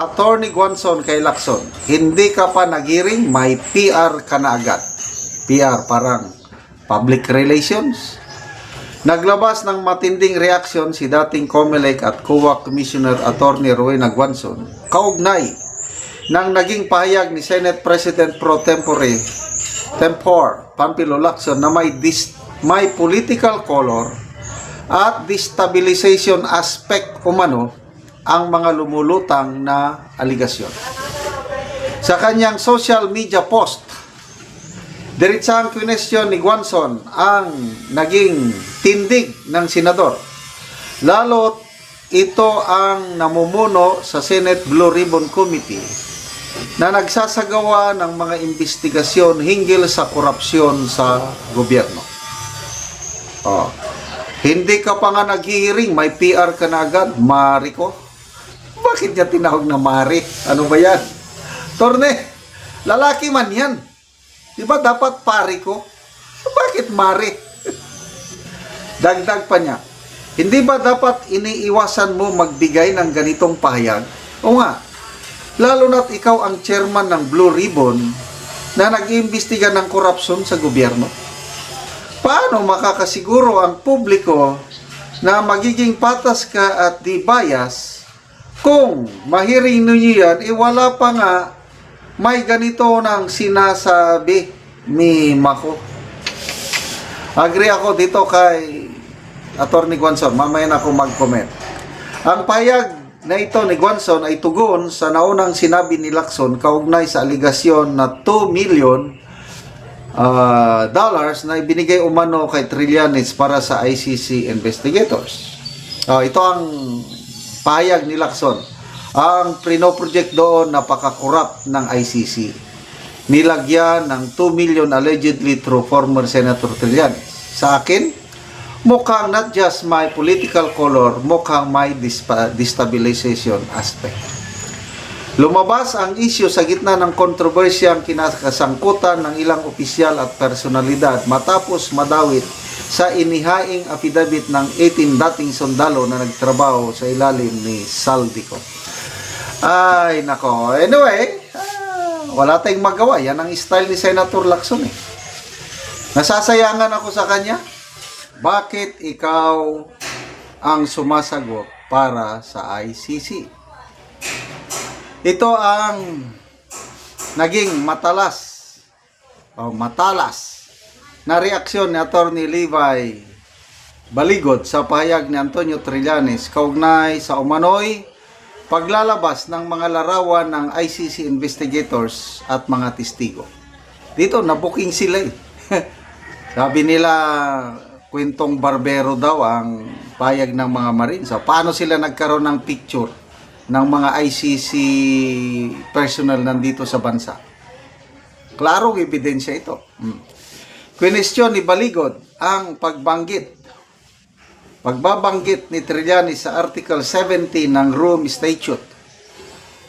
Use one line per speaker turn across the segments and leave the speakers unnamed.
Attorney Guanzon kay Lacson, hindi ka pa nagiring, may PR ka na agad. PR, parang public relations. Naglabas ng matinding reaksyon si dating COMELEC at COA Commissioner Attorney Rowena Guanzon kaugnay ng naging pahayag ni Senate President Pro Tempore Panfilo Lacson na may political color at destabilization aspect umano ang mga lumulutang na aligasyon. Sa kanyang social media post, diretsang kwestiyon ni Guanzon ang naging tindig ng senador. Lalo't ito ang namumuno sa Senate Blue Ribbon Committee na nagsasagawa ng mga investigasyon hinggil sa korupsyon sa gobyerno. Hindi ka pa nga naghihiring, may PR ka na agad, Mari ko. Bakit niya tinawag na Mari? Ano ba yan? Torne, lalaki man yan. Diba dapat pari ko? Bakit Mari? Dagdag pa niya, hindi ba dapat iniiwasan mo magbigay ng ganitong pahayag? O nga, lalo na't ikaw ang chairman ng Blue Ribbon na nag-iimbestiga ng korupsyon sa gobyerno. Paano makakasiguro ang publiko na magiging patas ka at di bias kung mahiring ninyo yan, wala pa nga may ganito ng sinasabi ni Mako? Agree ako dito kay Attorney Guanzon, mamaya na ako mag-comment. Ang payag na ito ni Guanzon ay tugon sa naunang sinabi ni Lacson kaugnay sa aligasyon na $2 million na ibinigay umano kay Trillanes para sa ICC investigators. Ito ang pahayag ni Lacson. Ang prino-project doon napaka-corrupt ng ICC. Nilagyan ng 2 million allegedly through former Senator Trillanes. Sa akin, mukhang not just my political color, mukhang may destabilization aspect. Lumabas ang isyu sa gitna ng kontrobersyang kinakasangkutan ng ilang opisyal at personalidad matapos madawit sa inihaing affidavit ng 18 dating sundalo na nagtrabaho sa ilalim ni Saldico. Ay, nako. Anyway, wala tayong magawa. Yan ang style ni Senator Lacson eh. Nasasayangan ako sa kanya. Bakit ikaw ang sumasagot para sa ICC? Ito ang naging matalas na reaksyon ni Attorney Levi Baligod sa pahayag ni Antonio Trillanes kaugnay sa umano'y paglalabas ng mga larawan ng ICC investigators at mga testigo. Dito, nabuking sila eh. Sabi nila, kwentong barbero daw ang pahayag ng mga Marines. So, paano sila nagkaroon ng picture ng mga ICC personnel nandito sa bansa? Klarong ebidensya ito. Kwestiyon ni Baligod ang pagbabanggit ni Trillanes sa Article 70 ng Rome Statute.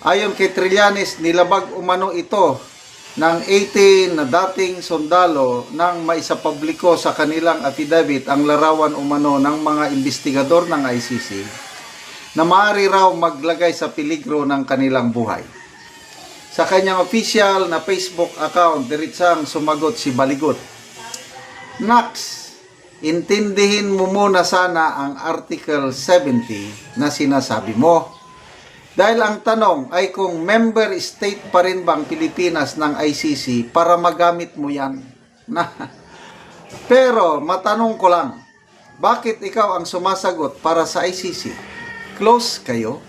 Ayon kay Trillanes, nilabag umano ito ng 18 na dating sundalo nang maisapubliko sa kanilang affidavit ang larawan umano ng mga investigador ng ICC na maaari raw maglagay sa peligro ng kanilang buhay. Sa kanyang official na Facebook account, diretsang sumagot si Baligod, Nax, intindihin mo muna sana ang Article 70 na sinasabi mo. Dahil ang tanong ay kung member state pa rin bang Pilipinas ng ICC para magamit mo yan. Pero matanong ko lang, bakit ikaw ang sumasagot para sa ICC? Close kayo?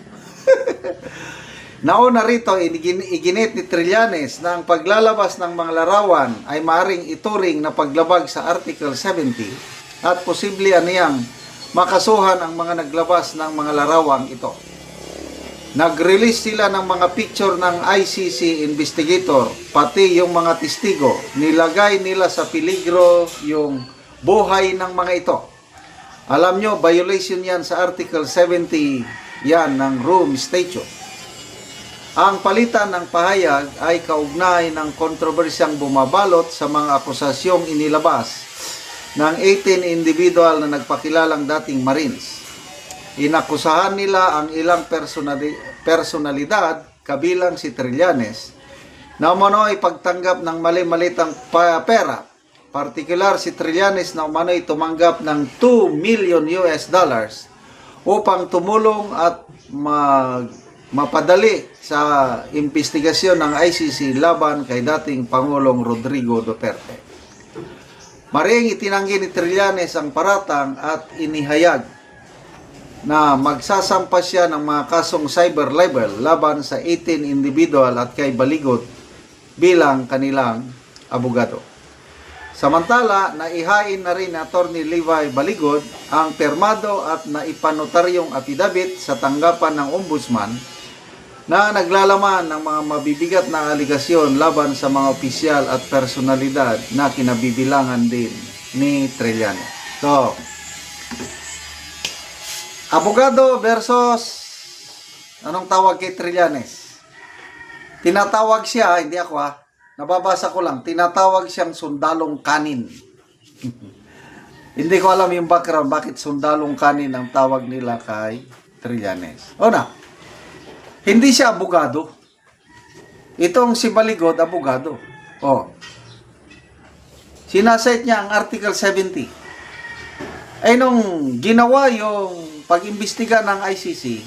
Nauna rito, iginit ni Trillanes na ang paglalabas ng mga larawan ay maaring ituring na paglabag sa Article 70 at posible aniyang makasuhan ang mga naglabas ng mga larawang ito. Nag-release sila ng mga picture ng ICC investigator, pati yung mga testigo. Nilagay nila sa peligro yung buhay ng mga ito. Alam nyo, violation yan sa Article 70 yan ng Rome Statute. Ang palitan ng pahayag ay kaugnay ng kontrobersyang bumabalot sa mga akusasyong inilabas ng 18 individual na nagpakilalang dating Marines. Inakusahan nila ang ilang personalidad kabilang si Trillanes, na umano ay pagtanggap ng mali-malitang pera. Partikular si Trillanes na umano ay tumanggap ng $2 million upang tumulong at mapadali sa investigasyon ng ICC laban kay dating Pangulong Rodrigo Duterte. Maring itinanggi ni Trillanes ang paratang at inihayag na magsasampa siya ng mga kasong cyber libel laban sa 18 individual at kay Baligot bilang kanilang abogado. Samantala, naihain na rin ni Atty. Levi Baligod ang permado at naipanotaryong affidavit sa tanggapan ng ombudsman na naglalaman ng mga mabibigat na aligasyon laban sa mga opisyal at personalidad na kinabibilangan din ni Trillanes. So, abogado versus anong tawag kay Trillanes? Tinatawag siya, hindi ako nababasa ko lang, tinatawag siyang sundalong kanin. Hindi ko alam yung background, bakit sundalong kanin ang tawag nila kay Trillanes. Hindi siya abogado. Itong si Baligod, abogado. Sinasite niya ang Article 70. Ay nung ginawa yung pag-imbestiga ng ICC,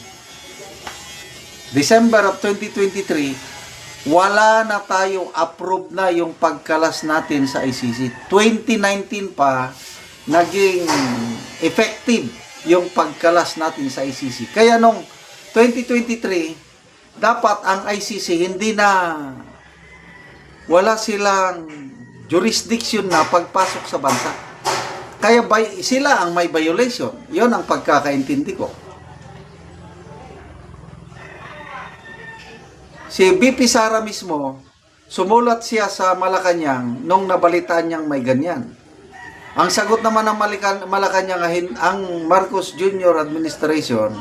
December of 2023, wala na tayo, approved na yung pagkalas natin sa ICC. 2019 pa, naging effective yung pagkalas natin sa ICC. Kaya nung 2023, dapat ang ICC wala silang jurisdiction na pagpasok sa bansa. Kaya sila ang may violation. Yon ang pagkakaintindi ko. Si BP Sara mismo, sumulat siya sa Malacanang nung nabalitaan niyang may ganyan. Ang sagot naman ng Malacanang, ang Marcos Jr. administration,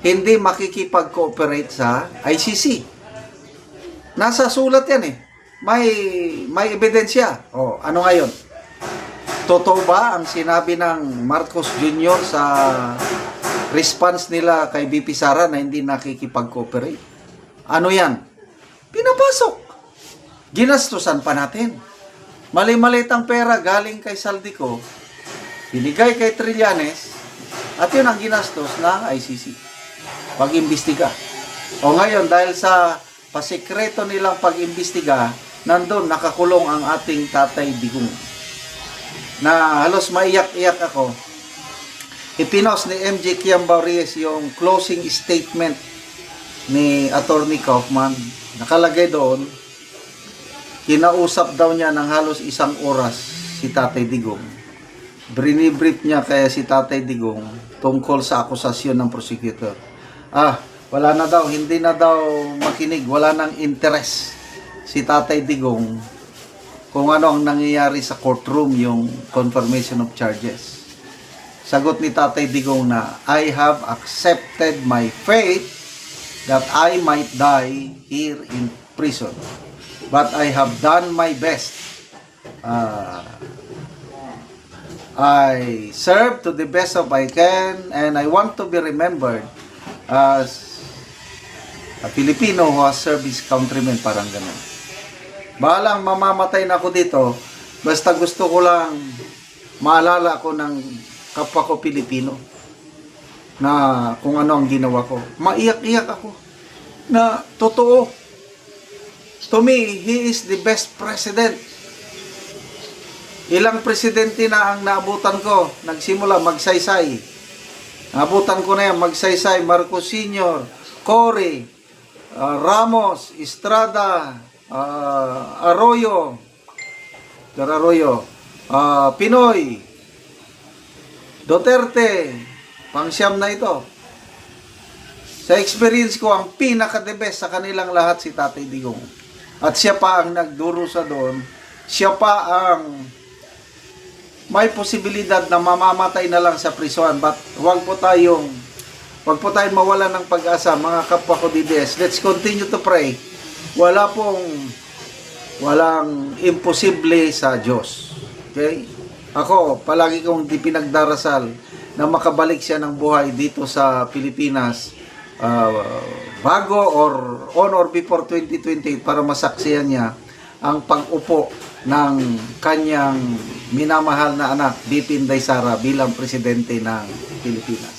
hindi makikipag-cooperate sa ICC. Nasa sulat yan May ebidensya. Ano ngayon? Totoo ba ang sinabi ng Marcos Jr. sa response nila kay BP Sara na hindi nakikipag-cooperate? Ano yan? Pinapasok. Ginastusan pa natin. Mali-malit ang pera galing kay Saldico, binigay kay Trillanes, at yun ang ginastos ng ICC. Pag-imbestiga. Ngayon, dahil sa pasikreto nilang pag-imbestiga, nandun nakakulong ang ating Tatay Digong. Na halos maiyak-iyak ako. Ipinos ni MJ Quiambao-Reyes yung closing statement ni Atty. Kaufman. Nakalagay doon, kinausap daw niya ng halos 1 oras si Tatay Digong. Brini-brief niya kaya si Tatay Digong tungkol sa akusasyon ng prosecutor. Wala na daw, hindi na daw makinig, wala nang interest si Tatay Digong kung ano ang nangyayari sa courtroom, yung confirmation of charges. Sagot ni Tatay Digong na, I have accepted my fate that I might die here in prison. But I have done my best. I serve to the best of I can, and I want to be remembered as a Filipino who has served his countrymen, parang ganun. Bahalang mamamatay na ako dito, basta gusto ko lang maalala ko ng kapwa ko Pilipino na kung ano ang ginawa ko. Maiyak-iyak ako na totoo. To me, he is the best president. Ilang presidente na ang naabutan ko, nagsimula magsaysay. Naabutan ko na yan, magsaysay, Marcos Sr., Cory, Ramos, Estrada, Arroyo, Pinoy, Duterte, pangsyam na ito. Sa experience ko, ang pinaka-the best sa kanilang lahat si Tatay Digong. At siya pa ang nagdurusa doon. Siya pa ang may posibilidad na mamamatay na lang sa prison. But wag po tayong mawala ng pag-asa, mga kapwa ko DDS. Let's continue to pray. Walang imposible sa Diyos. Okay? Ako, palagi kong pinagdarasal na makabalik siya ng buhay dito sa Pilipinas bago or on or before 2028 para masaksihan niya ang pag-upo ng kanyang minamahal na anak, BP Inday Sara bilang presidente ng Pilipinas.